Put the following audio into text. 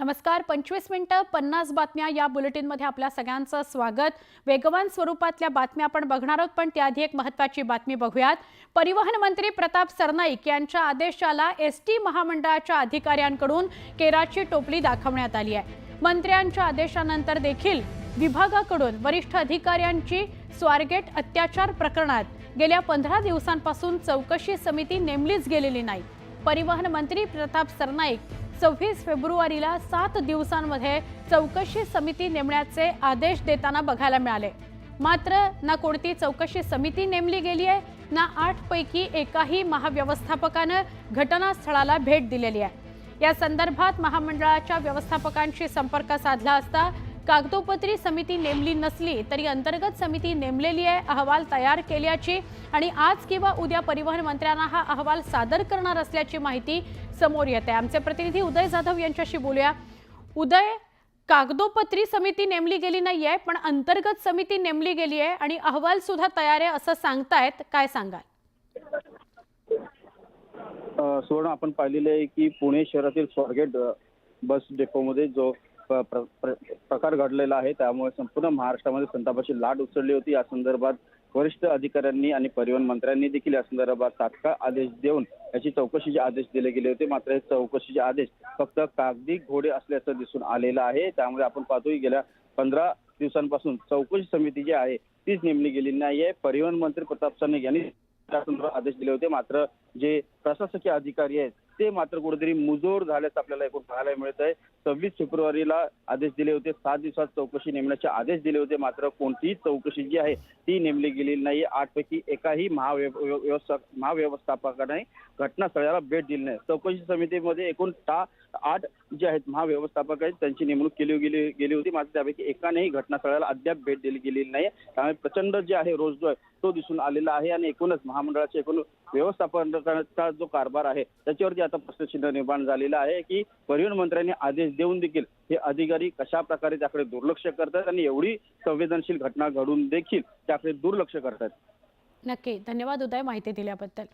नमस्कार. 25 मिनिटं 50 बातम्या या बुलेटिनमध्ये आपल्या सगळ्यांचं स्वागत. वेगवान स्वरूपातल्या बातम्या आपण बघणार आहोत, पण त्याआधी एक महत्त्वाची बातमी बघूयात. परिवहन मंत्री प्रताप सरनाईक यांच्या आदेशाला एसटी महामंडळाच्या अधिकाऱ्यांकडून केराची टोपली दाखवण्यात आली आहे. मंत्र्यांच्या आदेशानंतर देखील विभागाकडून वरिष्ठ अधिकाऱ्यांची स्वारगेट अत्याचार प्रकरणात गेल्या 15 दिवसांपासून चौकशी समिती नेमलीच गेलेली नाही. परिवहन मंत्री प्रताप सरनाईक 26 फेब्रुवारीला 7 दिवसांमध्ये चौकशी समिती नेमण्याचे आदेश देताना बघायला मिळाले. मात्र ना कोणती चौकशी समिती नेमली गेली आहे, ना 8 पैकी एकाही महाव्यवस्थापकाने घटनास्थळाला भेट दिलेली आहे. या संदर्भात महामंडळाच्या व्यवस्थापकांशी संपर्क साधला असता कागदोपत्री समिती नेमली नसली तरी अंतर्गत समिती नेमलेली आहे, अहवाल तयार केल्याची आणि आज किंवा उद्या परिवहन मंत्र्यांना हा अहवाल सादर करणार असल्याची माहिती समोर येते. आमचे प्रतिनिधी उदय जाधव यांच्याशी बोलूया. उदय, कागदोपत्री समिती नेमली गेली नाहीये, पण अंतर्गत समिती नेमली गेली आहे आणि अहवाल सुद्धा तयार आहे असं सांगतायत. काय सांगाल? सुवर्ण, आपण पाहिलेले आहे की पुणे शहरातील स्वारगेट बस डेपोमध्ये जो प्रकार घडलेला आहे त्यामुळे संपूर्ण महाराष्ट्रामध्ये संतापाची लाट उसळली होती. या संदर्भात वरिष्ठ अधिकाऱ्यांनी आणि परिवहन मंत्र्यांनी देखील या संदर्भात तात्काळ आदेश देऊन याची चौकशीचे आदेश दिले गेले होते. मात्र हे चौकशीचे आदेश फक्त कागदी घोडे असल्याचं दिसून आलेलं आहे. त्यामुळे आपण पाहतोय गेल्या 15 दिवसांपासून चौकशी समिती जी आहे तीच नेमली गेली नाहीये. परिवहन मंत्री प्रताप सरनाईक यांनी त्या संदर्भात आदेश दिले होते. मात्र जे प्रशासकीय अधिकारी आहेत ते मात्र कुठेतरी मुजोर झाल्याचं आपल्याला एकूण पाहायला मिळत आहे. 26 फेब्रुवारीला आदेश दिले होते, 7 दिवसात चौकशी नेमण्याचे आदेश दिले होते. मात्र कोणतीही चौकशी जी आहे ती नेमली गेलेली नाही. 8 पैकी एकाही महाव्यवस्थापकाने घटनास्थळाला भेट दिली नाही. चौकशी समितीमध्ये एकूण 8 जे आहेत महाव्यवस्थापक आहेत त्यांची नेमणूक गेली होती. मात्र त्यापैकी एकानेही घटनास्थळाला अद्याप भेट दिली गेलेली नाही. त्यामुळे प्रचंड जे आहे रोष जो आहे तो दिसून आलेला आहे आणि एकूणच महामंडळाचे एकूण व्यवस्थापनाचा जो कारभार आहे त्याच्यावरती आता प्रश्नचिन्ह निर्माण झालेलं आहे की परिवहन मंत्र्यांनी आदेश देऊन देखील हे अधिकारी कशा प्रकारे त्याकडे दुर्लक्ष करतात आणि एवढी संवेदनशील घटना घडून देखील त्याकडे दुर्लक्ष करतात. नक्की. धन्यवाद उदय, माहिती दिल्याबद्दल.